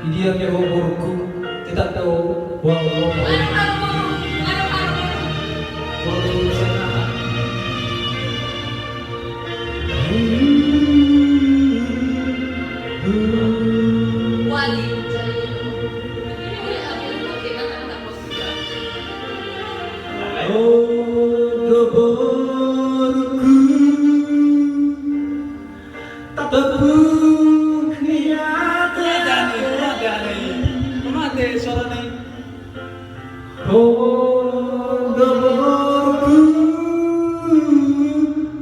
Hindi ang nahubur ko. Kita tahu walau walau sana. Wali Oh, gaborku tepuk Mate suara nih. Oh, gaborku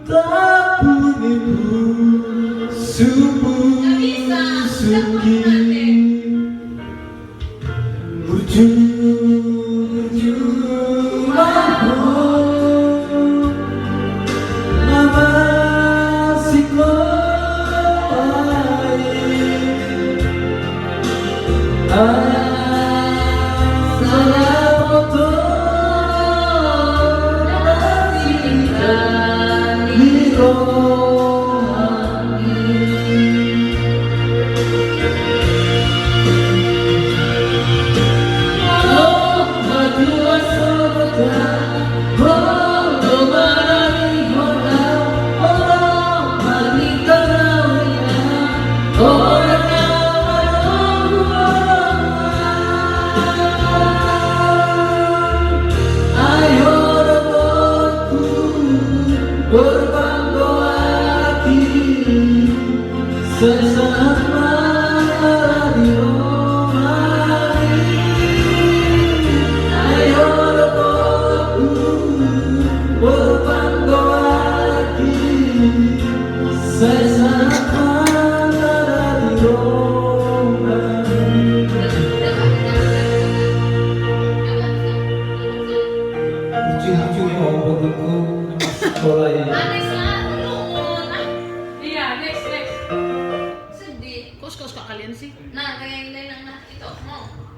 tepuk subuh sugi sesama di Romawi, ayo aku berbangga sesama di Romawi. Lucu-lucu yang ngomongku sekolah ini. Sedih. Kok suka kalian sih? Nah, kayak yang lain nah itu mau.